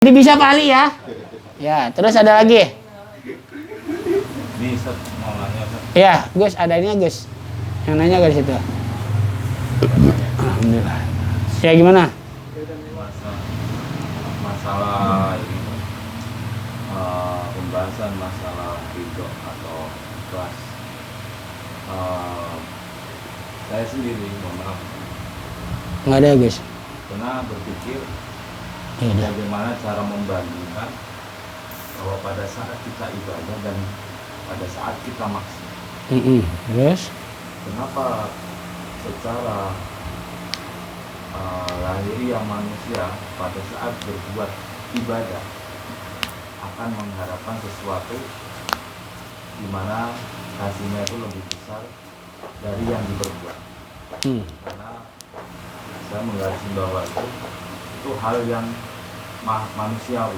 Jadi bisa Pak Ali ya? Ya, terus ada lagi? Ini Ustaz mau nanya Ustaz. Ya, Gus, ada ini Gus. Yang nanya ke situ. Alhamdulillah. Ya gimana? Masalah ini pembahasan masalah ridho atau ikhlas. Saya sendiri mohon maaf Nggak ada Gus. pernah berpikir Ya udah. bagaimana cara membandingkan bahwa pada saat kita ibadah dan pada saat kita maksiat. Terus? Kenapa secara lahiriah manusia pada saat berbuat ibadah akan mengharapkan sesuatu di mana hasilnya itu lebih besar dari yang diperbuat. Karena saya menggarisbawahi itu hal yang manusiawi.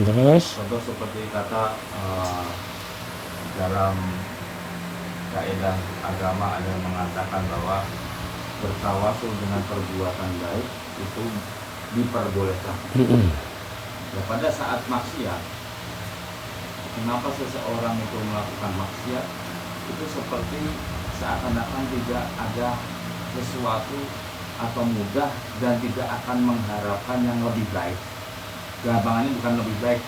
Terus? Contoh seperti kata dalam kaidah agama ada yang mengatakan bahwa bertawasul dengan perbuatan baik itu diperbolehkan. Ya, pada saat maksiat, kenapa seseorang itu melakukan maksiat itu seperti seakan-akan tidak ada sesuatu atau mudah dan tidak akan mengharapkan yang lebih baik. Gampangannya bukan lebih baik,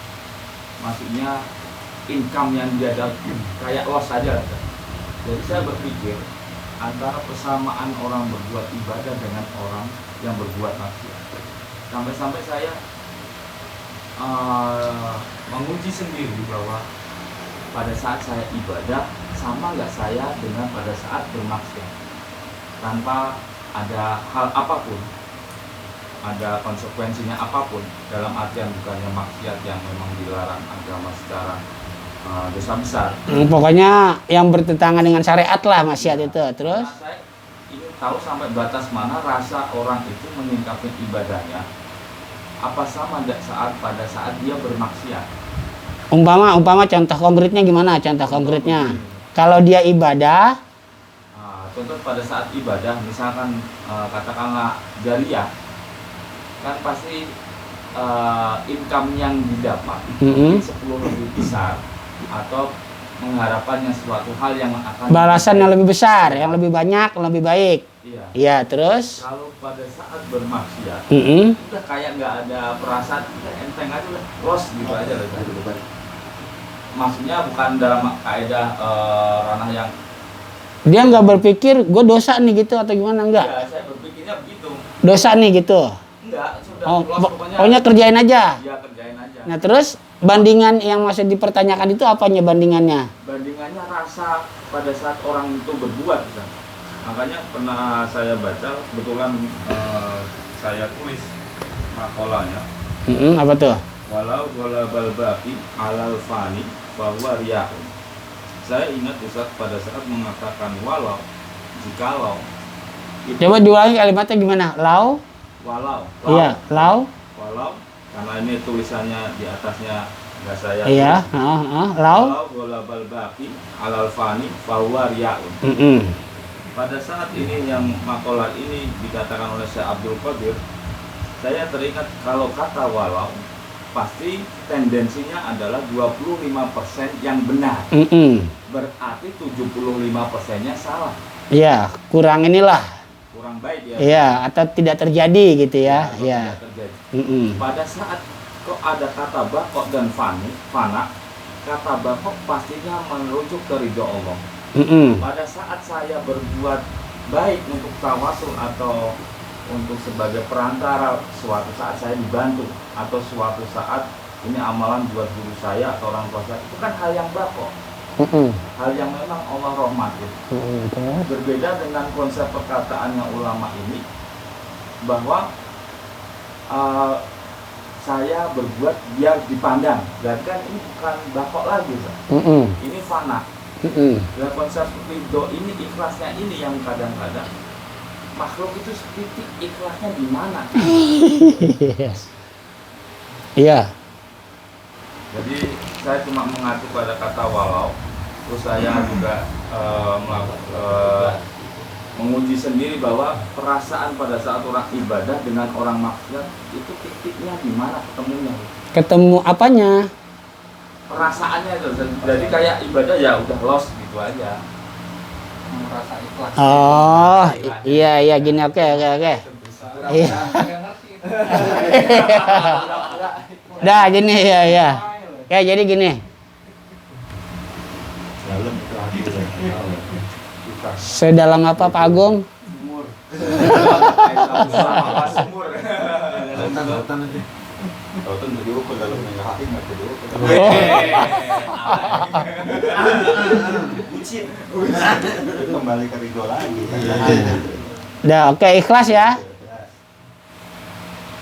maksudnya income yang dia dapat kayak loss saja. Jadi saya berpikir antara persamaan orang berbuat ibadah dengan orang yang berbuat maksiat. Sampai-sampai saya menguji sendiri bahwa pada saat saya ibadah sama nggak saya dengan pada saat bermaksiat, tanpa ada hal apapun, ada konsekuensinya apapun, dalam artian bukannya maksiat yang memang dilarang agama secara dosa besar. Pokoknya yang bertentangan dengan syariat lah maksiat itu. Terus? Nah, saya ingin tahu sampai batas mana rasa orang itu menyingkapi ibadahnya, apa sama pada saat dia bermaksiat. Umpama contoh konkretnya gimana? Contoh konkretnya. Kalau dia ibadah, contoh pada saat ibadah, misalkan katakanlah jariah, kan pasti income yang didapat mungkin 10 lebih besar, atau mengharapkannya suatu hal yang akan balasan yang lebih besar, yang lebih banyak, lebih baik. Iya. Iya, terus? Kalau pada saat bermaksiat, udah kayak nggak ada perasaan, udah enteng aja, udah loss gitu aja lah. Maksudnya bukan dalam kaidah ranah yang Dia nggak berpikir gue dosa nih gitu atau gimana, enggak? ya, saya berpikirnya begitu. Dosa nih gitu. Enggak, sudah Oh, loss pokoknya kerjain aja. ya kerjain aja. Nah, terus bandingan yang masih dipertanyakan itu apanya bandingannya? Bandingannya rasa pada saat orang itu berbuat, bisa. Makanya pernah saya baca, kebetulan saya tulis makalahnya. Apa tuh? Walau golabal baqi alal fani bahwa riyahun. Saya ingat Ustaz pada saat mengatakan walau, jikalau. Coba diulangi kalimatnya gimana? Walau. Iya, Walau, karena ini tulisannya di atasnya nggak saya. Iya, Walau golabal baqi alal fani bahwa riyahun. Pada saat ini yang makalah ini dikatakan oleh Syekh Abdul Qadir, saya teringat kalau kata walau pasti tendensinya adalah 25% yang benar. Berarti 75%-nya salah. Iya, kurang inilah. Kurang baik ya. Iya, atau tidak terjadi gitu ya. Iya. Tidak terjadi. Pada saat kok ada kata bakok dan fana, kata bakok pastinya merujuk ke ridho Allah. Pada saat saya berbuat baik untuk tawasul atau untuk sebagai perantara, suatu saat saya dibantu atau suatu saat ini amalan buat guru saya atau orang tua saya, itu kan hal yang bakok, hal yang memang Allah rahmati. Berbeda dengan konsep perkataannya ulama ini bahwa saya berbuat biar dipandang, berarti kan ini bukan bakok lagi, ini fana. Dan konsep ridho ini, ikhlasnya ini yang kadang-kadang makhluk itu titik ikhlasnya di mana? Iya. Jadi saya cuma mengacu pada kata walau, terus saya juga menguji sendiri bahwa perasaan pada saat orang ibadah dengan orang maksiat itu titiknya di mana ketemunya? Ketemu apanya? Perasaannya itu. Jadi kayak ibadah ya udah lost gitu aja. Merasa ikhlas. Oh, iya gini, oke. Iya. Dah gini ya. Ya jadi gini. Dalam itu hati Sedalam apa Pak Agung? sumur. Lautan jadi ukur dalam hati nggak jadi ukur. Bucin. Kembali ke ridho lagi. Dah oke, ikhlas ya.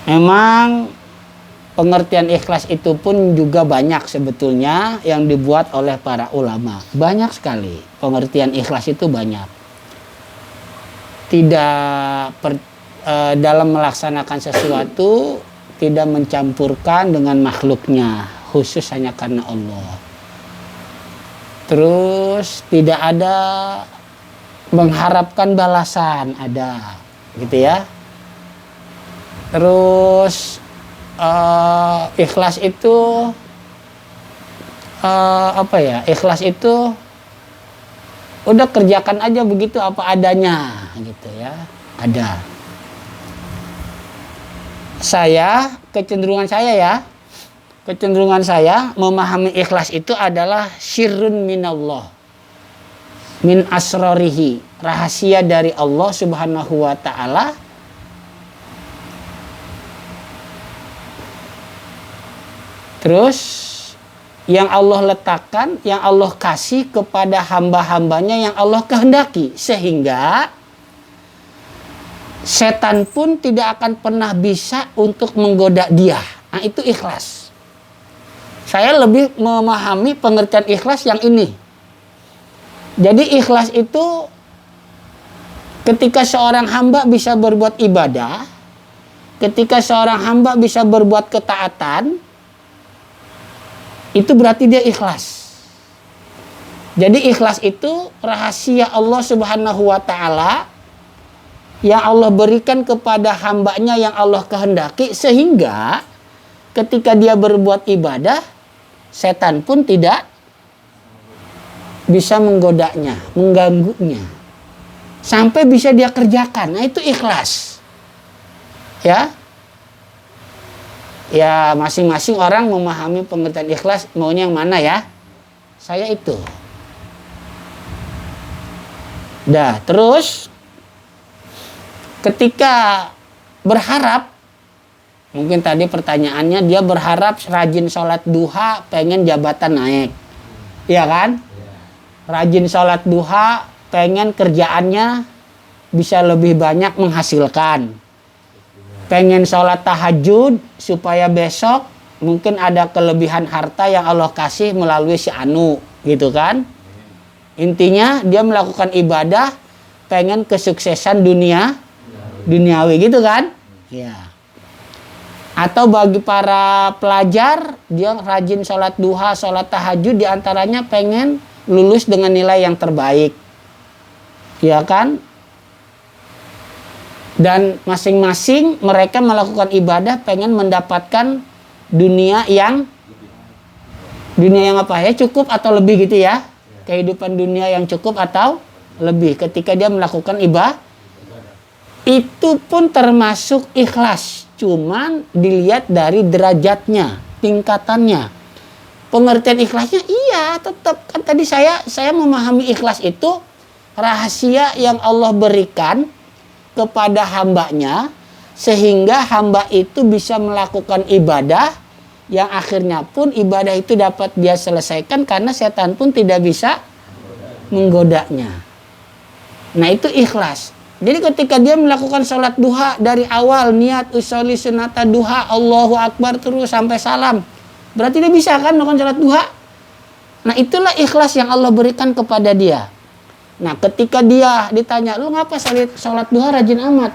Memang pengertian ikhlas itu pun juga banyak sebetulnya yang dibuat oleh para ulama. Banyak sekali pengertian ikhlas itu banyak. Dalam melaksanakan sesuatu tidak mencampurkan dengan makhluknya, khusus hanya karena Allah. Terus tidak ada mengharapkan balasan, ada gitu ya. Terus ikhlas itu ikhlas itu udah kerjakan aja begitu apa adanya gitu ya. Ada. Kecenderungan saya memahami ikhlas itu adalah sirrun minallah, min asrorihi, rahasia dari Allah Subhanahu wa ta'ala terus yang Allah letakkan, yang Allah kasih kepada hamba-hambanya yang Allah kehendaki, sehingga setan pun tidak akan pernah bisa untuk menggoda dia. Nah, itu ikhlas. Saya lebih memahami pengertian ikhlas yang ini. Jadi ikhlas itu ketika seorang hamba bisa berbuat ibadah, ketika seorang hamba bisa berbuat ketaatan, itu berarti dia ikhlas. Jadi ikhlas itu rahasia Allah Subhanahu wa ta'ala yang Allah berikan kepada hambanya yang Allah kehendaki, sehingga ketika dia berbuat ibadah, setan pun tidak bisa menggodanya, mengganggunya, sampai bisa dia kerjakan. Nah, itu ikhlas. Ya masing-masing orang memahami pengertian ikhlas maunya yang mana ya. Saya itu. Dah, terus ketika berharap, mungkin tadi pertanyaannya dia berharap rajin sholat duha, pengen jabatan naik, ya kan? Rajin sholat duha, pengen kerjaannya bisa lebih banyak menghasilkan, pengen sholat tahajud supaya besok mungkin ada kelebihan harta yang Allah kasih melalui si Anu, gitu kan? Intinya dia melakukan ibadah, pengen kesuksesan duniawi gitu kan? Ya. Atau bagi para pelajar, dia rajin sholat duha, sholat tahajud, diantaranya pengen lulus dengan nilai yang terbaik, ya kan? Dan masing-masing mereka melakukan ibadah pengen mendapatkan dunia yang apa ya, cukup atau lebih gitu ya, kehidupan dunia yang cukup atau lebih ketika dia melakukan ibadah. Itu pun termasuk ikhlas, cuman dilihat dari derajatnya, tingkatannya. Pengertian ikhlasnya iya tetap kan tadi saya memahami ikhlas itu rahasia yang Allah berikan kepada hambanya, sehingga hamba itu bisa melakukan ibadah yang akhirnya pun ibadah itu dapat dia selesaikan karena setan pun tidak bisa menggodanya. Nah, itu ikhlas. Jadi ketika dia melakukan sholat duha dari awal, niat usolli sunata duha, Allahu Akbar terus sampai salam, berarti dia bisa kan melakukan sholat duha. Nah, itulah ikhlas yang Allah berikan kepada dia. Nah, ketika dia ditanya, lu ngapa sholat duha rajin amat?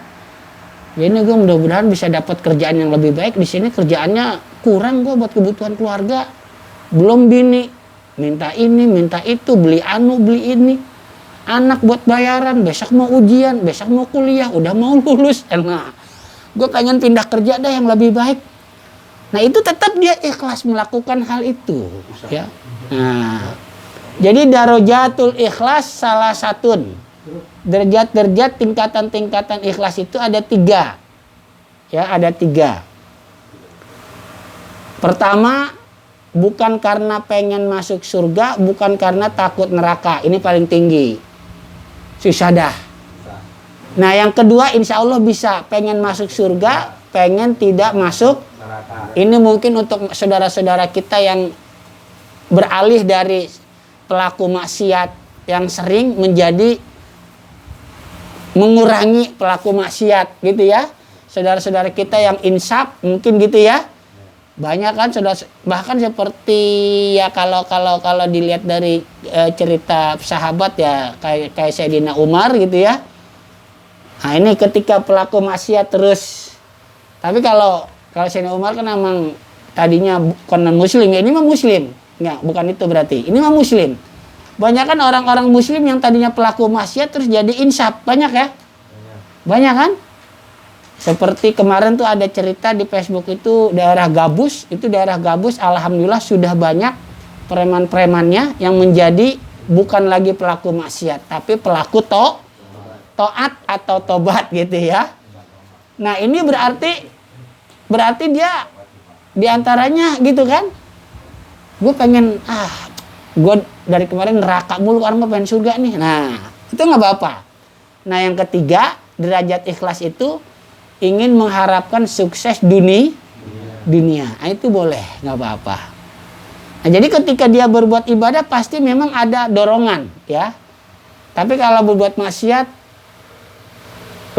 Ya ini gue mudah-mudahan bisa dapat kerjaan yang lebih baik. Di sini kerjaannya kurang gue buat kebutuhan keluarga. Belum bini, minta ini, minta itu, beli anu, beli ini. Anak buat bayaran, besok mau ujian, besok mau kuliah, udah mau lulus. Nah, gue pengen pindah kerja dah yang lebih baik. Nah itu tetap dia ikhlas melakukan hal itu. Ya. Nah, jadi darajatul ikhlas salah satu. Derajat-derajat tingkatan-tingkatan ikhlas itu ada 3. Ya, ada 3. Pertama, bukan karena pengen masuk surga, bukan karena takut neraka. Ini paling tinggi. Susah dah. Nah yang kedua insya Allah bisa. Pengen masuk surga, pengen tidak masuk neraka. Ini mungkin untuk saudara-saudara kita yang beralih dari pelaku maksiat yang sering menjadi mengurangi pelaku maksiat gitu ya. Saudara-saudara kita yang insaf mungkin gitu ya. Banyak kan saudara, bahkan seperti ya kalau dilihat dari cerita sahabat ya kayak Sayyidina Umar gitu ya. Nah ini ketika pelaku maksiat terus. Tapi kalau Sayyidina Umar kan memang tadinya bukan muslim ya, ini mah muslim. Enggak, bukan itu berarti. Ini mah muslim. Banyak kan orang-orang muslim yang tadinya pelaku maksiat terus jadi insaf. Banyak ya? Banyak kan? Seperti kemarin tuh ada cerita di Facebook itu daerah Gabus. Itu daerah Gabus alhamdulillah sudah banyak preman-premannya yang menjadi bukan lagi pelaku maksiat. Tapi pelaku to'at atau tobat gitu ya. Nah ini berarti dia diantaranya gitu kan. Gue pengen gue dari kemarin neraka mulu karena pengen surga nih. Nah itu nggak apa-apa. Nah yang ketiga derajat ikhlas itu ingin mengharapkan sukses dunia. Nah, itu boleh, nggak apa-apa. Nah, jadi ketika dia berbuat ibadah pasti memang ada dorongan, ya. Tapi kalau berbuat maksiat,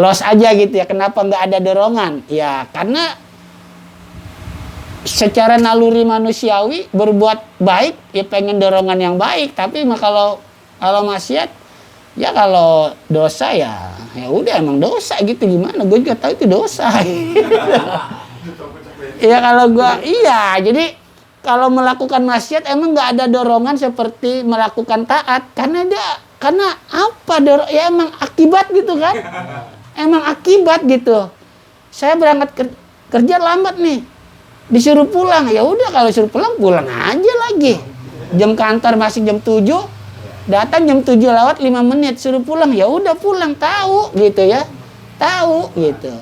los aja gitu ya. Kenapa nggak ada dorongan? Ya, karena secara naluri manusiawi berbuat baik, ya pengen dorongan yang baik. Tapi kalau maksiat, ya kalau dosa ya udah emang dosa gitu, gimana gue juga tahu itu dosa. Ya kalau gue jadi kalau melakukan maksiat emang nggak ada dorongan seperti melakukan taat karena apa ya emang akibat gitu kan, emang akibat gitu. Saya berangkat kerja lambat nih, disuruh pulang, ya udah kalau suruh pulang aja lagi. Jam kantor masih jam 7. Datang jam 7 lewat 5 menit suruh pulang, ya udah pulang, tahu gitu ya, tahu gitu.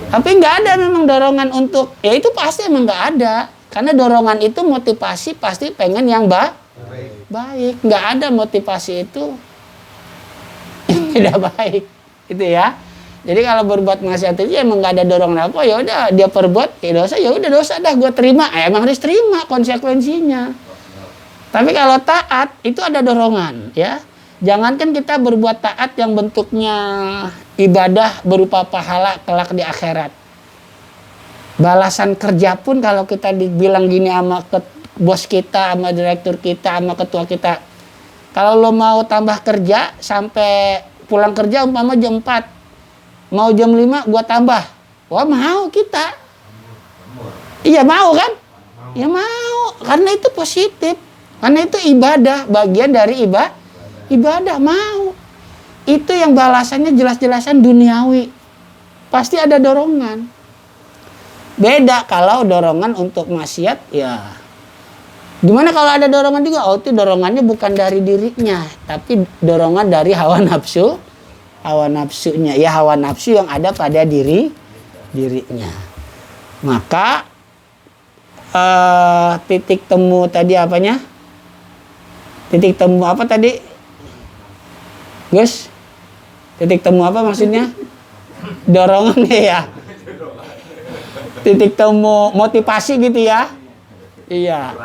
Tapi nggak ada memang dorongan untuk, ya itu pasti emang nggak ada, karena dorongan itu motivasi pasti pengen yang baik, nggak ada motivasi itu yang tidak baik, gitu ya. Jadi kalau berbuat maksiat itu emang nggak ada dorongan apa, ya udah dia perbuat ya dosa, ya udah dosa dah gue terima, emang harus terima konsekuensinya. Tapi kalau taat itu ada dorongan ya. Jangankan kita berbuat taat yang bentuknya ibadah berupa pahala kelak di akhirat. Balasan kerja pun kalau kita dibilang gini sama bos kita, sama direktur kita, sama ketua kita. Kalau lo mau tambah kerja sampai pulang kerja umpama jam 4. Mau jam 5 gua tambah. Wah mau kita. Iya mau kan? Ya mau. Karena itu positif. Karena itu ibadah, bagian dari ibadah mau. Itu yang balasannya jelas-jelasan duniawi. Pasti ada dorongan. Beda kalau dorongan untuk maksiat ya. Gimana kalau ada dorongan juga? Oh itu dorongannya bukan dari dirinya, tapi dorongan dari hawa nafsu. Hawa nafsunya, ya hawa nafsu yang ada pada dirinya. Maka titik temu tadi apanya? Titik temu apa tadi? Gus? Titik temu apa maksudnya? Dorongannya ya. Titik temu motivasi gitu ya. Iya.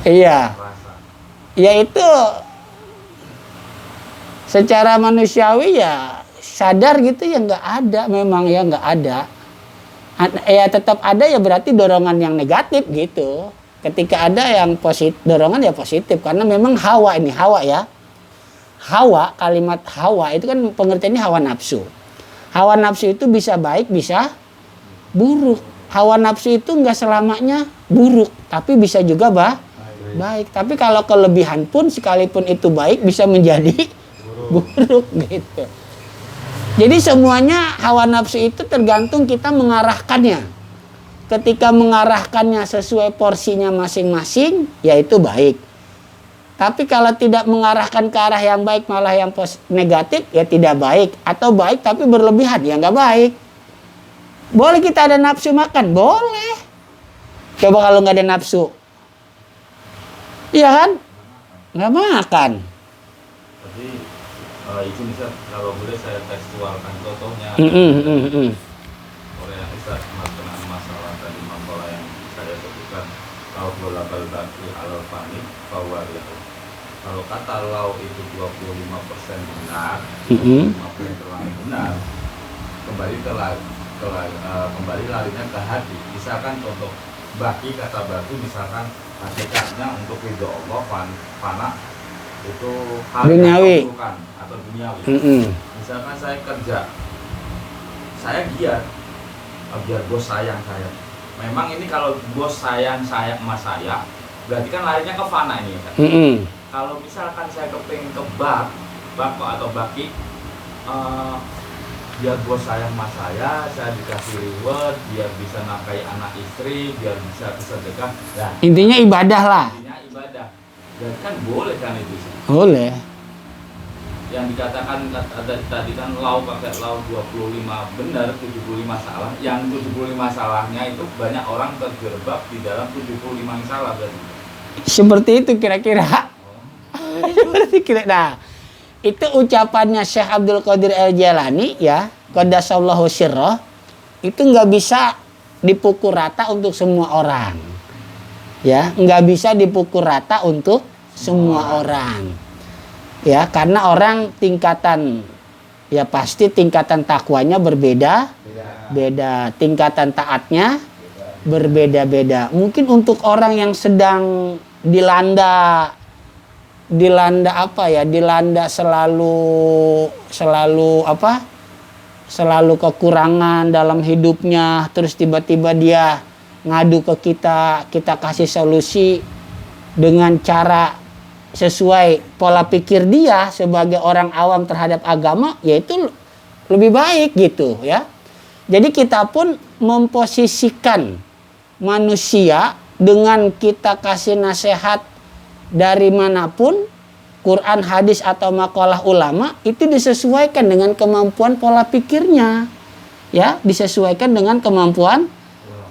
Iya. Ya itu secara manusiawi ya sadar gitu ya nggak ada, memang ya nggak ada. Ya tetap ada ya berarti dorongan yang negatif gitu. Ketika ada yang positif, dorongan ya positif karena memang hawa ya. Hawa, kalimat hawa itu kan pengertiannya hawa nafsu. Hawa nafsu itu bisa baik, bisa buruk. Hawa nafsu itu enggak selamanya buruk, tapi bisa juga baik. Tapi kalau kelebihan pun sekalipun itu baik bisa menjadi buruk gitu. Jadi semuanya hawa nafsu itu tergantung kita mengarahkannya. Ketika mengarahkannya sesuai porsinya masing-masing, ya itu baik. Tapi kalau tidak mengarahkan ke arah yang baik malah yang negatif, ya tidak baik. Atau baik tapi berlebihan, ya nggak baik. Boleh kita ada nafsu makan? Boleh. Coba kalau nggak ada nafsu. Iya kan? Nggak makan. Tapi itu bisa kalau boleh saya tekstualkan contohnya. Oleh yang Ustaz dengan masalah tadi masalah yang saya sebutkan kalau global bagi al-fani bahwa kalau kata lau itu 25% benar, 25% terlalu benar, kembali larinya ke hati. Misalkan contoh bagi kata batu, misalkan hakikatnya untuk ridho Allah fana itu hal duniawi atau duniawi. Misalkan saya kerja, saya giat biar bos sayang saya. Memang ini kalau bos sayang sama saya, berarti kan larinya ke fana ini kan. Kalau misalkan saya kepingin ke bak atau baki, biar bos sayang sama saya dikasih reward, biar bisa nafkahi anak istri, biar bisa sedekah. Nah, intinya ibadah lah. intinya ibadah. Dan kan boleh kan itu sih. Boleh. Yang dikatakan tadi kan lau pakai lau 25 benar, 75 salah. Yang 75 salahnya itu banyak orang terjebak di dalam 75 yang salah berarti. Seperti itu kira-kira. Seperti kira. Nah, itu ucapannya Syekh Abdul Qadir Al-Jailani ya, qaddasallahu sirrah, itu nggak bisa dipukul rata untuk semua orang. Ya, nggak bisa dipukul rata untuk semua orang. Ya, karena orang tingkatan, ya pasti tingkatan takwanya berbeda, beda. Tingkatan taatnya berbeda-beda. Mungkin untuk orang yang sedang dilanda apa ya, dilanda selalu apa, selalu kekurangan dalam hidupnya, terus tiba-tiba dia ngadu ke kita kasih solusi dengan cara sesuai pola pikir dia sebagai orang awam terhadap agama, yaitu lebih baik gitu ya. Jadi kita pun memposisikan manusia dengan kita kasih nasihat dari manapun, Quran, hadis atau makalah ulama, itu disesuaikan dengan kemampuan pola pikirnya. Ya, disesuaikan dengan kemampuan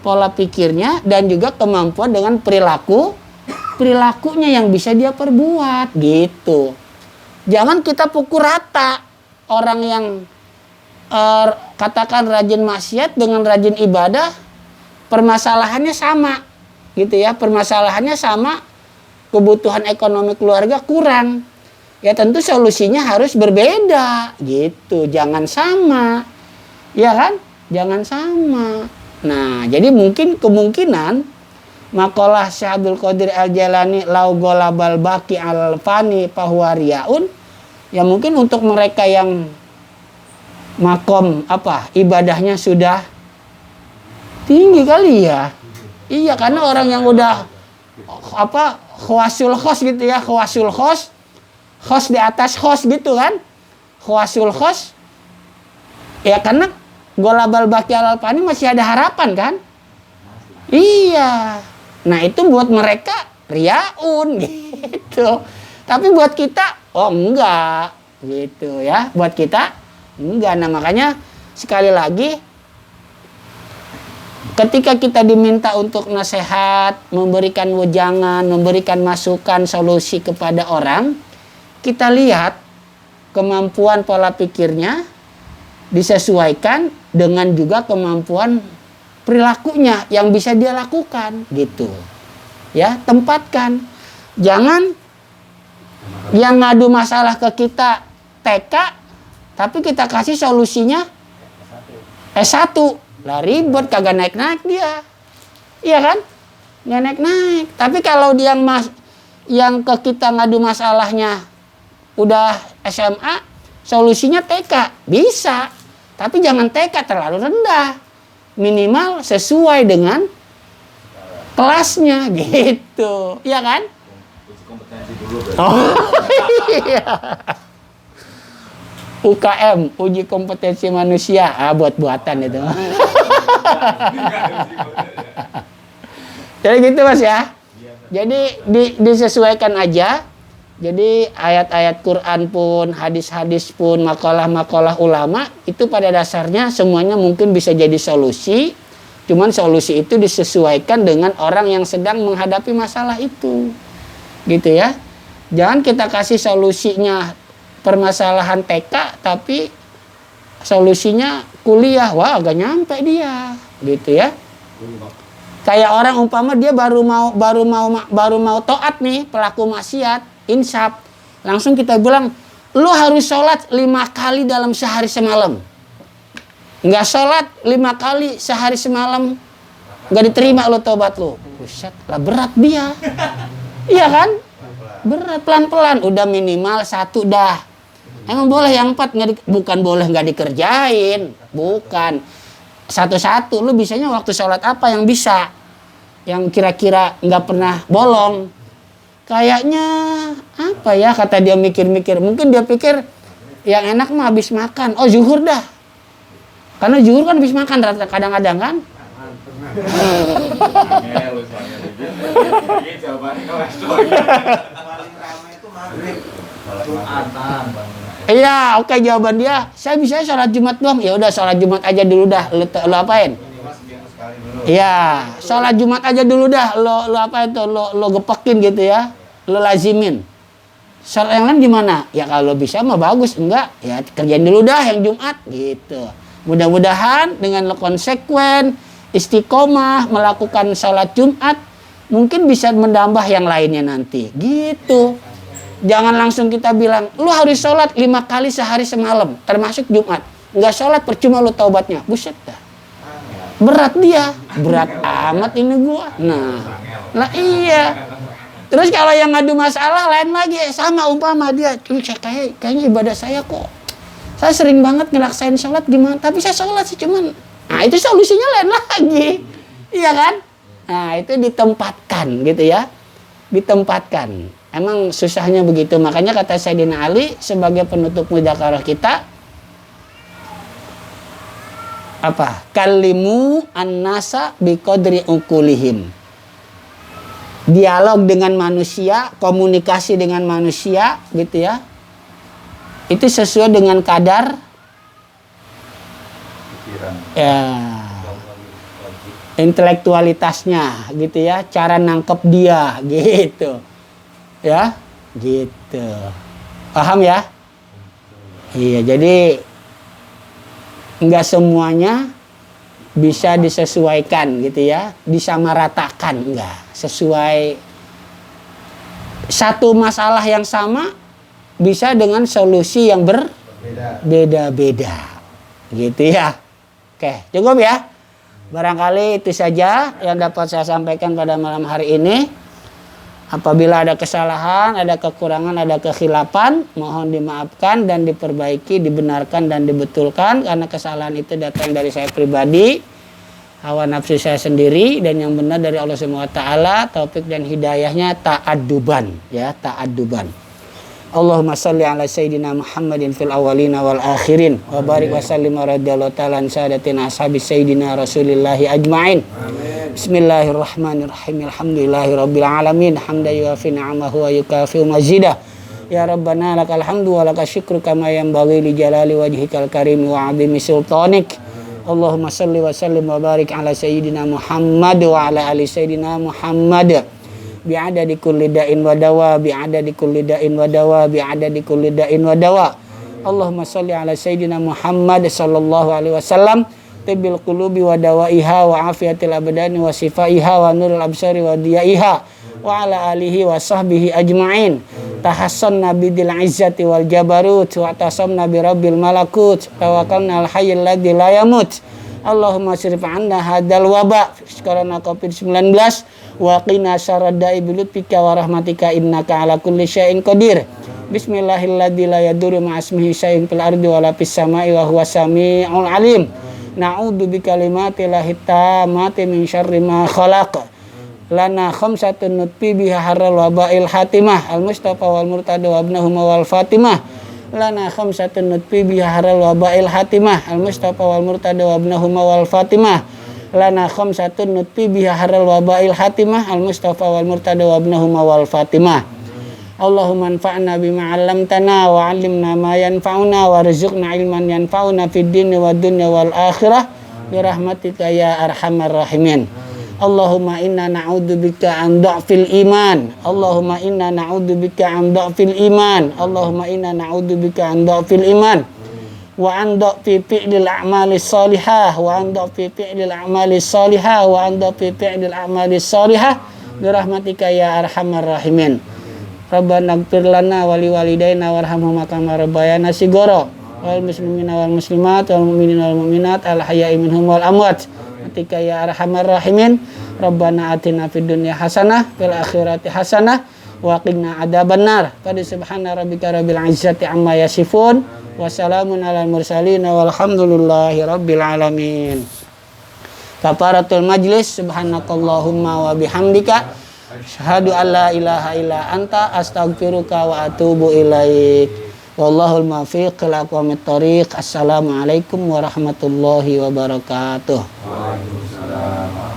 pola pikirnya dan juga kemampuan dengan perilakunya yang bisa dia perbuat gitu. Jangan kita pukul rata orang yang katakan rajin maksiat dengan rajin ibadah, permasalahannya sama gitu ya, permasalahannya sama, kebutuhan ekonomi keluarga kurang. Ya tentu solusinya harus berbeda gitu, jangan sama. Ya kan? Jangan sama. Nah, jadi mungkin kemungkinan makalah Syekh Abdul Qadir Al-Jailani lau golabal baki al-fani fahuwa riyaun, ya mungkin untuk mereka yang makom apa ibadahnya sudah tinggi kali ya. Iya, karena orang yang udah apa khawasul khos gitu ya, khawasul khos di atas khos gitu kan, khawasul khos ya, karena golabal baki al-fani masih ada harapan kan. Iya, nah itu buat mereka riaun gitu, tapi buat kita oh enggak gitu ya, buat kita enggak. Nah makanya sekali lagi ketika kita diminta untuk nasihat, memberikan wejangan, memberikan masukan, solusi kepada orang, kita lihat kemampuan pola pikirnya disesuaikan dengan juga kemampuan perilakunya yang bisa dia lakukan gitu. Ya, tempatkan. Jangan yang ngadu masalah ke kita TK, tapi kita kasih solusinya S1. Lah ribet, kagak naik-naik dia. Iya kan? Nggak naik-naik. Tapi kalau dia yang ke kita ngadu masalahnya udah SMA, solusinya TK, bisa. Tapi jangan TK terlalu rendah. Minimal sesuai dengan kelasnya gitu. Iya kan? dulu berarti. Oh, iya. UKM, uji kompetensi manusia, buat-buatan itu. Jadi gitu Mas ya. Jadi disesuaikan aja. Jadi ayat-ayat Quran pun, hadis-hadis pun, makalah-makalah ulama itu pada dasarnya semuanya mungkin bisa jadi solusi. Cuman solusi itu disesuaikan dengan orang yang sedang menghadapi masalah itu. Gitu ya. Jangan kita kasih solusinya permasalahan TK tapi solusinya kuliah. Wah, agak nyampe dia. Gitu ya. Kayak orang umpama dia baru mau taat nih, pelaku maksiat, insaf. Langsung kita bilang, lu harus sholat 5 kali dalam sehari semalam. Nggak sholat 5 kali sehari semalam, nggak diterima lo tobat lo. Buset, lah berat dia. Iya kan? Berat, pelan-pelan. Udah minimal 1 dah. Emang boleh yang 4? Bukan boleh nggak dikerjain. Bukan. Satu-satu. Lu bisanya waktu sholat apa yang bisa? Yang kira-kira nggak pernah bolong. Kayaknya apa ya, kata dia mikir-mikir. Mungkin dia pikir yang enak mah habis makan. Oh, zuhur dah. Karena zuhur kan habis makan kadang-kadang kan. Iya, oke, jawaban dia. Saya bisa sholat Jumat doang. Ya udah, sholat Jumat aja dulu dah. Lo apain? Iya, sholat Jumat aja dulu dah. Lo apa itu? Lo gepekin gitu ya. Lo lazimin. Sholat yang lain gimana? Ya kalau bisa mah bagus. Enggak, ya kerjain dulu dah yang Jumat gitu. Mudah-mudahan dengan lo konsekuen, istiqomah melakukan sholat Jumat, mungkin bisa menambah yang lainnya nanti. Gitu. Jangan langsung kita bilang, lu harus sholat 5 kali sehari semalam, termasuk Jumat. Nggak sholat percuma lu taubatnya. Buset dah. Berat dia. Berat amat ini gua. Nah iya. Terus kalau yang ngadu masalah lain lagi, sama umpama dia, kayaknya ibadah saya kok. Saya sering banget ngelaksain sholat gimana, tapi saya sholat sih cuman. Nah itu solusinya lain lagi. Iya kan? Nah itu ditempatkan gitu ya. Ditempatkan. Emang susahnya begitu. Makanya kata Sayyidina Ali sebagai penutup mudzakarah kita, apa? Kalimu an-nasa biqadri uqulihim. Dialog dengan manusia, komunikasi dengan manusia gitu ya. Itu sesuai dengan kadar ya, intelektualitasnya gitu ya, cara nangkep dia gitu ya, gitu. Paham ya? Iya, jadi nggak semuanya bisa disesuaikan gitu ya, disamaratakan, enggak. Sesuai satu masalah yang sama bisa dengan solusi yang berbeda-beda gitu ya. Oke, cukup ya. Barangkali itu saja yang dapat saya sampaikan pada malam hari ini. Apabila ada kesalahan, ada kekurangan, ada kekhilafan, mohon dimaafkan dan diperbaiki, dibenarkan dan dibetulkan, karena kesalahan itu datang dari saya pribadi, hawa nafsu saya sendiri, dan yang benar dari Allah Subhanahu wa taala. Taufik dan hidayahnya ta'adduban ya, ta'adduban. Allahumma salli ala sayyidina Muhammadin fil awwalina wal akhirin wa barik wa sallim radhiyallahu ta'ala an sadatina ashabi sayyidina Rasulillahi ajmain. Bismillahirrahmanirrahim. Alhamdulillahi rabbil alamin. Hamdan yuafi ni'amahu wa yukafi mazidah. Ya Rabbana lakal hamdu wa lakal syukru kama yanbaghi li jalali wajhikal karim wa 'azimi sultanik. Allahumma salli wa sallim wa barik ala sayyidina Muhammad wa ala ali sayyidina Muhammad. Bi'adadi kulli da'in wa dawa, bi'adadi kulli da'in wa dawa, bi'adadi kulli da'in wa dawa. Allahumma salli ala sayyidina Muhammad sallallahu alaihi wasallam, tibbil qulubi wa dawaiha wa afiyatil abdani wa sifaiha wa nurul absari wa diyaiha wa ala alihi wa sahbihi ajma'in. Tahassanna bidil izzati wal jabarut wa tasamna bi rabbil malakut tawakkalna al hayyul ladzi la yamut. Allahumma sirif anna hadal waba karena COVID-19 wa qina syarrad da'i bi lutfika wa rahmatika innaka ala kulli syai'in qadir. Bismillahilladzi la yadurru ma'asmihi syai'un fil ardi wa la fis sama'i wa huwas samii'ul alim. Na'udzu bi kalimatillahi tammati min syarri ma khalaq. lana khamsatun nutfi biha harral wabail hatimah al-mustafa wal murtada wa ibnahuma wal fatimah lana khamsatun nutfi biha harral wabail hatimah al-mustafa wal murtada wa ibnahuma wal fatimah lana khamsatun nutfi biha harral wabail hatimah al-mustafa wal murtada wa ibnahuma wal fatimah. Allahumma anfa'na bima 'allamtana wa 'allimna ma yanfa'una warzuqna ilman yanfa'una fid dini wad dunya wal akhirah bi rahmatika ya arhamar rahimin. Allahumma inna na'udzubika an dha'fil iman. Allahumma inna na'udzubika an dha'fil iman. Allahumma inna na'udzubika an dha'fil iman. Wa an dha'fi fi'lil a'malis salihah wa an dha'fi fi'lil a'malis salihah wa an dha'fi fi'lil a'malis salihah bi rahmatika ya arhamar rahimin. Rabbana ighfir lana wa liwalidayna warhamhuma kama rabbayana shighara. Wal muslimina wal muslimat wal mu'minina wal mu'minat al ahya'i minhum wal amwat. Tika ya arhamar rahimin. Rabbana atina fid dunya hasanah fil akhirati hasanah wa qina adzabannar. Qad subhana rabbika rabbil izzati amma yasifun wa salamun alal mursalin walhamdulillahi rabbil alamin. Kafaratul majlis subhanakallahumma wa bihamdika asyhadu an la ilaha illa anta astaghfiruka wa atubu ilaik. Wallahul muwaffiq ila aqwamit thoriq. Assalamualaikum warahmatullahi wabarakatuh. Waalaikumsalam.